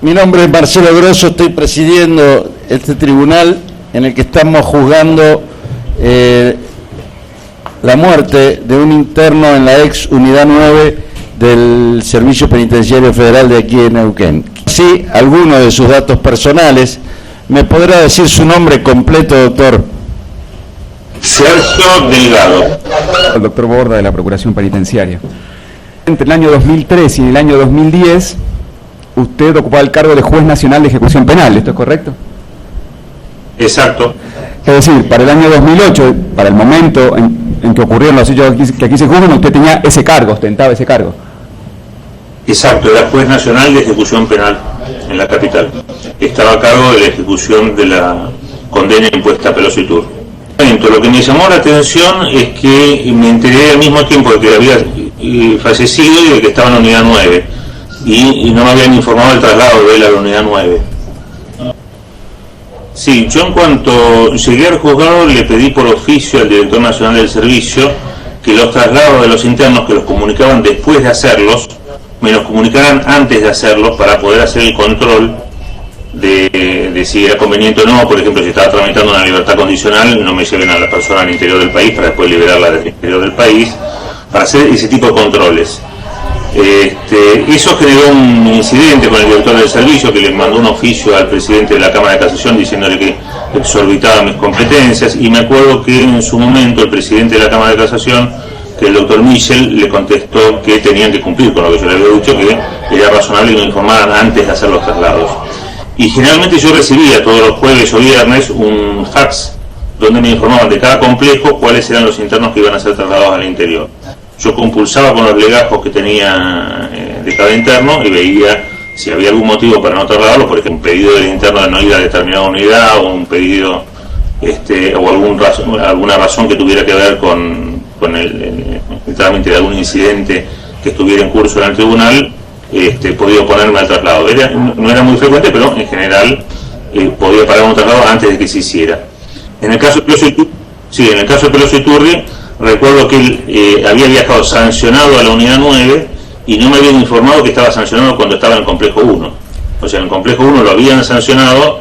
Mi nombre es Marcelo Grosso, estoy presidiendo este tribunal en el que estamos juzgando la muerte de un interno en la ex Unidad 9 del Servicio Penitenciario Federal de aquí en Neuquén. Sí, algunos de sus datos personales. ¿Me podrá decir su nombre completo, doctor? Sergio Delgado. El doctor Borda, de la Procuración Penitenciaria. Entre el año 2003 y el año 2010, usted ocupaba el cargo de Juez Nacional de Ejecución Penal, ¿esto es correcto? Exacto. Es decir, para el año 2008, para el momento en que ocurrieron los hechos que aquí se juzgan, usted tenía ese cargo, ostentaba ese cargo. Exacto, era Juez Nacional de Ejecución Penal en la capital. Estaba a cargo de la ejecución de la condena impuesta a Pelosi Turri. Lo que me llamó la atención es que me enteré al mismo tiempo de que había fallecido y de que estaba en la Unidad 9. Y no me habían informado del traslado de él a la Unidad 9. Sí, yo en cuanto llegué al juzgado le pedí por oficio al Director Nacional del Servicio que los traslados de los internos que los comunicaban después de hacerlos, me los comunicaran antes de hacerlos para poder hacer el control de si era conveniente o no. Por ejemplo, si estaba tramitando una libertad condicional, no me lleven a la persona al interior del país para después liberarla del interior del país, para hacer ese tipo de controles. Eso generó un incidente con el director del servicio, que le mandó un oficio al presidente de la Cámara de Casación diciéndole que exorbitaba mis competencias, y me acuerdo que en su momento el presidente de la Cámara de Casación, que el doctor Michel, le contestó que tenían que cumplir con lo que yo le había dicho, que era razonable que me informaran antes de hacer los traslados. Y generalmente yo recibía todos los jueves o viernes un fax donde me informaban de cada complejo cuáles eran los internos que iban a ser trasladados al interior. Yo compulsaba con los legajos que tenía de cada interno y veía si había algún motivo para no trasladarlo, por ejemplo, un pedido del interno de no ir a determinada unidad, o un pedido o alguna razón que tuviera que ver con el trámite de algún incidente que estuviera en curso en el tribunal. Podía oponerme al traslado. No era muy frecuente, pero en general podía parar un traslado antes de que se hiciera. En el caso de Pelosi Turri, recuerdo que él había viajado sancionado a la Unidad 9 y no me habían informado que estaba sancionado cuando estaba en el Complejo 1. O sea, en el Complejo 1 lo habían sancionado,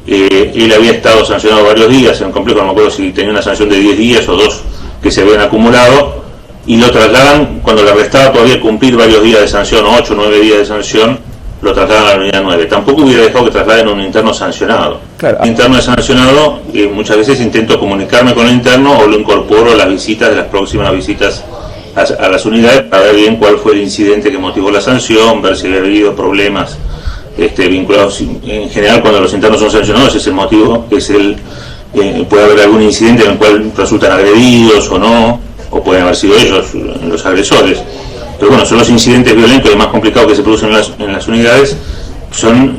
él había estado sancionado varios días en el complejo, no me acuerdo si tenía una sanción de 10 días o 2 que se habían acumulado, y lo trasladan, cuando le restaba todavía cumplir varios días de sanción, 8 o 9 días de sanción, lo trasladan a la Unidad 9. Tampoco hubiera dejado que trasladen a un interno sancionado. Claro. El interno es sancionado, muchas veces intento comunicarme con el interno o lo incorporo a las visitas, de las próximas visitas a las unidades, para ver bien cuál fue el incidente que motivó la sanción, ver si había habido problemas vinculados. En general, cuando los internos son sancionados, es el motivo, puede haber algún incidente en el cual resultan agredidos o no, o pueden haber sido ellos los agresores. Pero bueno, son los incidentes violentos y más complicados que se producen en las unidades, son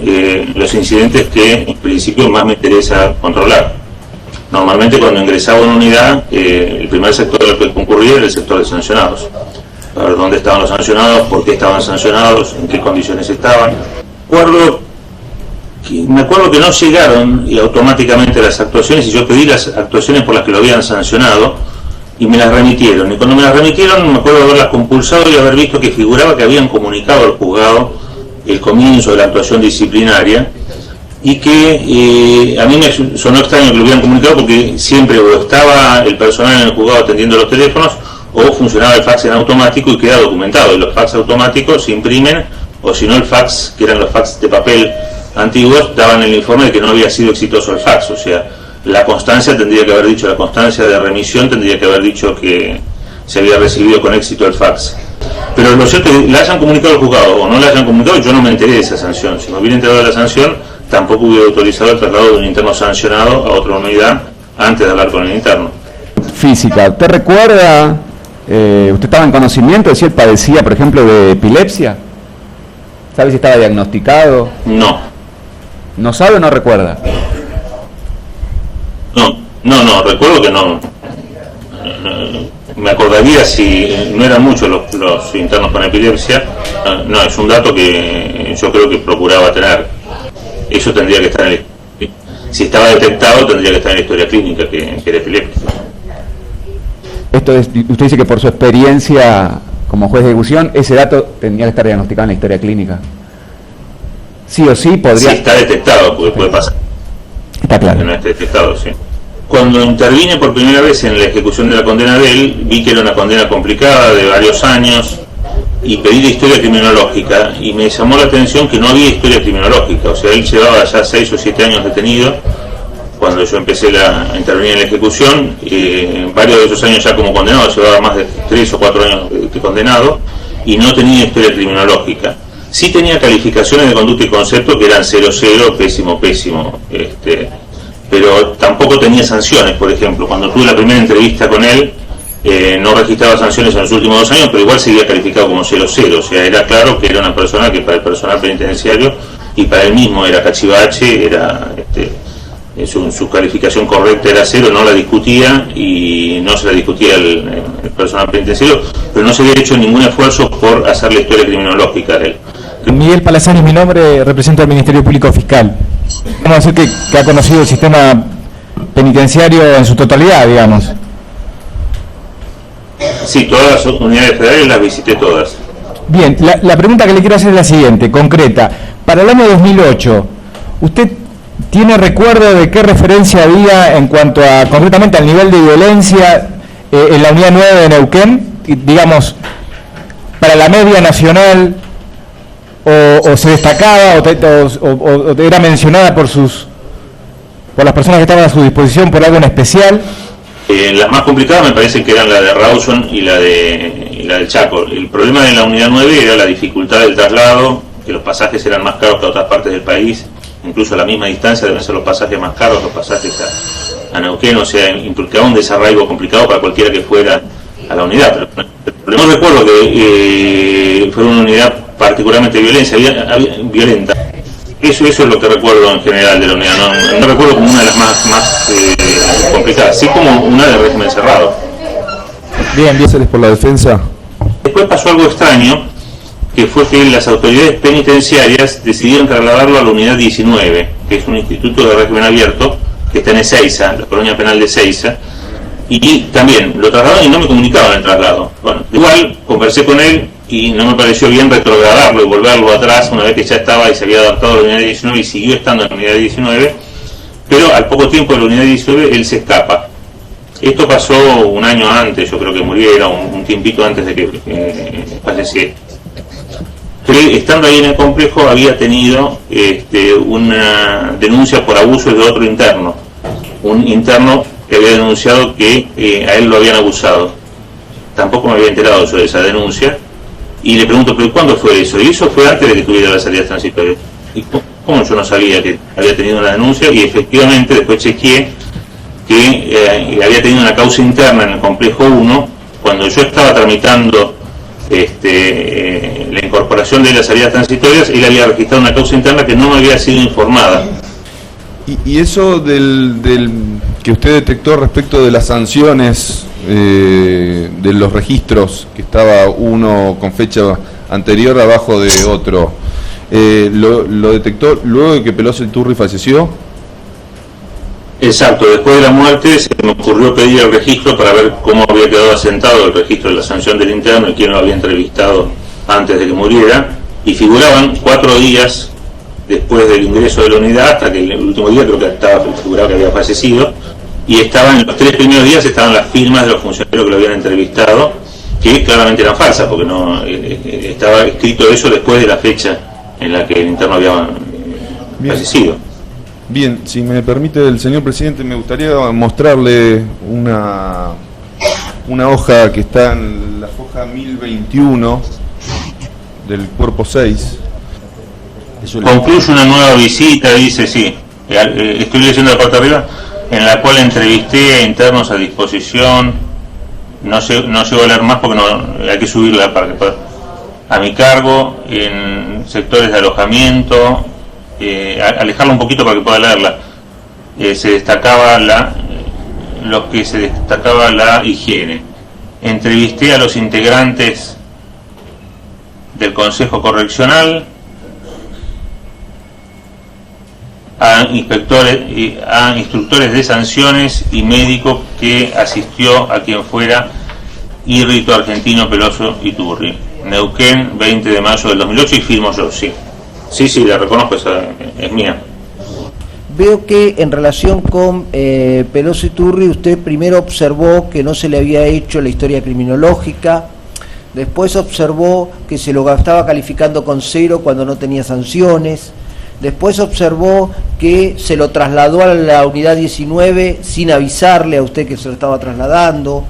los incidentes que en principio más me interesa controlar. Normalmente cuando ingresaba a una unidad, el primer sector al que concurría era el sector de sancionados. A ver dónde estaban los sancionados, por qué estaban sancionados, en qué condiciones estaban. Me acuerdo que no llegaron automáticamente las actuaciones, y yo pedí las actuaciones por las que lo habían sancionado, y me las remitieron. Y cuando me las remitieron, me acuerdo de haberlas compulsado y haber visto que figuraba que habían comunicado al juzgado el comienzo de la actuación disciplinaria, y que a mí me sonó extraño que lo hubieran comunicado, porque siempre o estaba el personal en el juzgado atendiendo los teléfonos, o funcionaba el fax en automático y queda documentado. Y los fax automáticos se imprimen, o si no el fax, que eran los fax de papel antiguos, daban el informe de que no había sido exitoso el fax. O sea, la constancia tendría que haber dicho, la constancia de remisión tendría que haber dicho que se había recibido con éxito el fax. Pero lo cierto es que la hayan comunicado al juzgado o no la hayan comunicado, yo no me enteré de esa sanción. Si me hubiera enterado de la sanción, tampoco hubiera autorizado el traslado de un interno sancionado a otra unidad antes de hablar con el interno. Física, ¿usted recuerda, usted estaba en conocimiento de si él padecía, por ejemplo, de epilepsia? ¿Sabe si estaba diagnosticado? No. ¿No sabe o no recuerda? No, recuerdo que no. Me acordaría si no eran muchos los internos con epilepsia. No, es un dato que yo creo que procuraba tener. Eso tendría que estar si estaba detectado, tendría que estar en la historia clínica que era epiléptico. Usted dice que por su experiencia como juez de ejecución, ese dato tendría que estar diagnosticado en la historia clínica. sí o sí podría... Sí, está detectado, porque puede pasar. Está claro. Que no esté detectado, sí. Cuando intervine por primera vez en la ejecución de la condena de él, vi que era una condena complicada de varios años y pedí la historia criminológica y me llamó la atención que no había historia criminológica. O sea, él llevaba ya 6 o 7 años detenido cuando yo empecé a intervenir en la ejecución. Varios de esos años ya como condenado, llevaba más de 3 o 4 años de condenado y no tenía historia criminológica. Sí tenía calificaciones de conducta y concepto que eran 0-0, pésimo, pésimo, pero tampoco tenía sanciones. Por ejemplo, cuando tuve la primera entrevista con él, no registraba sanciones en los últimos 2 años, pero igual seguía calificado como 0-0. O sea, era claro que era una persona que para el personal penitenciario y para él mismo era cachivache, era su calificación correcta era 0, no la discutía y no se la discutía el personal penitenciario, pero no se había hecho ningún esfuerzo por hacer la historia criminológica de él. Miguel Palazán es mi nombre, represento al Ministerio Público Fiscal. Vamos a decir que ha conocido el sistema penitenciario en su totalidad, digamos. Sí, todas las unidades federales las visité todas. Bien, la pregunta que le quiero hacer es la siguiente, concreta. Para el año 2008, ¿usted tiene recuerdo de qué referencia había en cuanto a, concretamente, al nivel de violencia en la unidad 9 de Neuquén? Digamos, para la media nacional, o se destacaba, o era mencionada por las personas que estaban a su disposición por algo en especial. Las más complicadas me parece que eran la de Rawson y la del Chaco. El problema de la unidad 9 era la dificultad del traslado, que los pasajes eran más caros que a otras partes del país, incluso a la misma distancia deben ser los pasajes más caros, los pasajes a Neuquén, o sea, implicaba un desarraigo complicado para cualquiera que fuera a la unidad. Pero no recuerdo que fuera una unidad particularmente violenta. Eso es lo que recuerdo en general de la unidad, no recuerdo como una de las más complicadas, así como una de régimen cerrado. Bien, gracias por la defensa. Después pasó algo extraño, que fue que las autoridades penitenciarias decidieron trasladarlo a la unidad 19, que es un instituto de régimen abierto, que está en Ezeiza, la colonia penal de Ezeiza, y también lo trasladaron y no me comunicaban el traslado. Bueno, igual conversé con él y no me pareció bien retrogradarlo y volverlo atrás una vez que ya estaba y se había adaptado a la unidad 19 y siguió estando en la unidad 19, pero al poco tiempo de la unidad 19 él se escapa. Esto pasó un año antes, yo creo que muriera, un tiempito antes de que falleciera. Pero estando ahí en el complejo había tenido una denuncia por abuso de otro interno, un interno que había denunciado que a él lo habían abusado. Tampoco me había enterado yo de esa denuncia. Y le pregunto, ¿pero cuándo fue eso? Y eso fue antes de que tuviera las salidas transitorias. ¿Y cómo yo no sabía que había tenido una denuncia? Y efectivamente después chequeé que había tenido una causa interna en el complejo 1. Cuando yo estaba tramitando la incorporación de las salidas transitorias, él había registrado una causa interna que no me había sido informada. Y eso del que usted detectó respecto de las sanciones de los registros, que estaba uno con fecha anterior abajo de otro, ¿lo detectó luego de que Pelosi Iturri falleció? Exacto, después de la muerte se me ocurrió pedir el registro para ver cómo había quedado asentado el registro de la sanción del interno y quién lo había entrevistado antes de que muriera, y figuraban 4 días después del ingreso de la unidad, hasta que el último día creo que estaba figurado que había fallecido, y estaban en los 3 primeros días estaban las firmas de los funcionarios que lo habían entrevistado, que claramente eran falsas, porque no estaba escrito eso después de la fecha en la que el interno había fallecido. Bien, si me permite el señor presidente, me gustaría mostrarle una hoja que está en la hoja 1021 del cuerpo 6. Concluye una nueva visita, dice, sí, estoy leyendo la parte de arriba, en la cual entrevisté a internos a disposición, no llego a leer más porque no hay que subirla para que pueda, a mi cargo, en sectores de alojamiento, alejarla un poquito para que pueda leerla. Se destacaba la higiene. Entrevisté a los integrantes del Consejo Correccional, a inspectores y a instructores de sanciones y médico que asistió a quien fuera Irrito Argentino Peloso Iturri. Neuquén, 20 de mayo del 2008, y firmo yo, sí. Sí, la reconozco, esa es mía. Veo que en relación con Pelosi Turri, usted primero observó que no se le había hecho la historia criminológica, después observó que se lo estaba calificando con 0 cuando no tenía sanciones, después observó que se lo trasladó a la unidad 19 sin avisarle a usted que se lo estaba trasladando,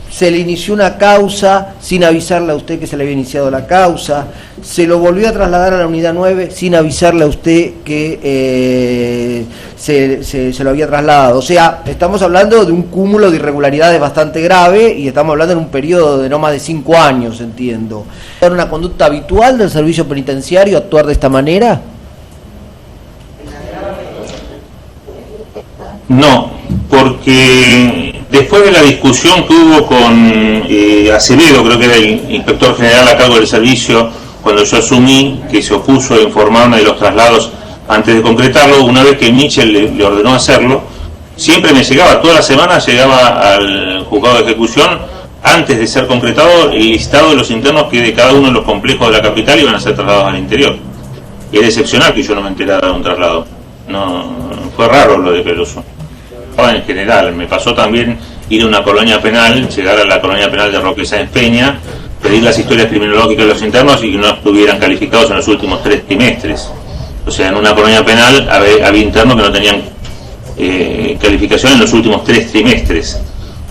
se le inició una causa sin avisarle a usted que se le había iniciado la causa, se lo volvió a trasladar a la unidad 9 sin avisarle a usted que se lo había trasladado. O sea, estamos hablando de un cúmulo de irregularidades bastante grave y estamos hablando en un periodo de no más de 5 años, entiendo. ¿Era una conducta habitual del servicio penitenciario actuar de esta manera? No, porque después de la discusión que hubo con Acevedo, creo que era el inspector general a cargo del servicio, cuando yo asumí, que se opuso a informarme de los traslados antes de concretarlo, una vez que Mitchell le ordenó hacerlo, siempre me llegaba, toda la semana llegaba al juzgado de ejecución, antes de ser concretado, el listado de los internos que de cada uno de los complejos de la capital iban a ser trasladados al interior. Y era excepcional que yo no me enterara de un traslado. No, fue raro lo de Peloso. En general, me pasó también ir a una colonia penal, llegar a la colonia penal de Roque Sáenz Peña, pedir las historias criminológicas de los internos y que no estuvieran calificados en los últimos 3 trimestres. O sea, en una colonia penal había internos que no tenían calificación en los últimos 3 trimestres.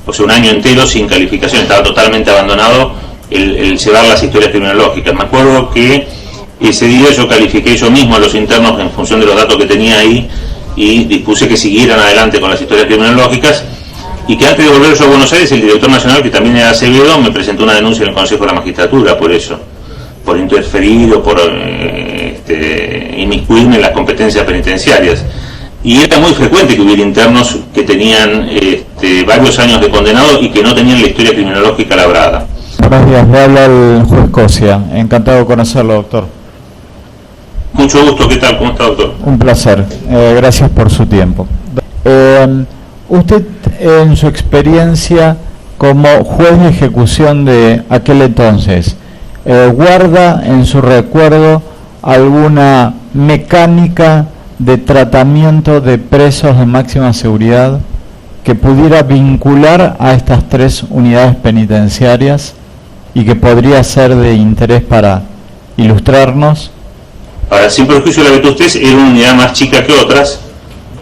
O sea, un año entero sin calificación, estaba totalmente abandonado el llevar las historias criminológicas. Me acuerdo que ese día yo califiqué yo mismo a los internos en función de los datos que tenía ahí y dispuse que siguieran adelante con las historias criminológicas y que antes de volver yo a Buenos Aires el director nacional, que también era Acevedo, me presentó una denuncia en el Consejo de la Magistratura por eso, por interferir o por inmiscuirme en las competencias penitenciarias. Y era muy frecuente que hubiera internos que tenían varios años de condenado y que no tenían la historia criminológica labrada. Buenos días, le habla el juez Cosia. Encantado de conocerlo, doctor. Mucho gusto, ¿qué tal? ¿Cómo está, doctor? Un placer, gracias por su tiempo. Usted, en su experiencia como juez de ejecución de aquel entonces, ¿guarda en su recuerdo alguna mecánica de tratamiento de presos de máxima seguridad que pudiera vincular a estas 3 unidades penitenciarias y que podría ser de interés para ilustrarnos? Ahora, sin perjuicio de la vetustez, era una unidad más chica que otras,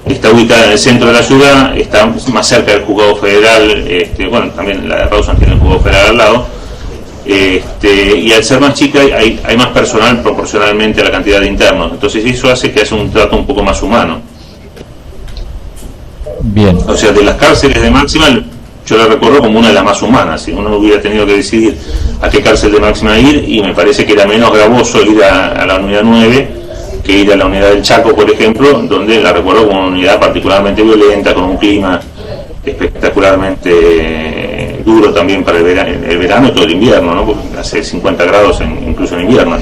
está ubicada en el centro de la ciudad, está más cerca del juzgado federal, bueno, también la de Rawson tiene el juzgado federal al lado, y al ser más chica hay más personal proporcionalmente a la cantidad de internos, entonces eso hace que hace un trato un poco más humano. Bien. O sea, de las cárceles de máxima, yo la recuerdo como una de las más humanas. Si uno hubiera tenido que decidir a qué cárcel de máxima ir, y me parece que era menos gravoso ir a la unidad 9 que ir a la unidad del Chaco, por ejemplo, donde la recuerdo como una unidad particularmente violenta, con un clima espectacularmente duro también para el verano y todo el invierno, ¿no? Porque hace 50 grados incluso en invierno.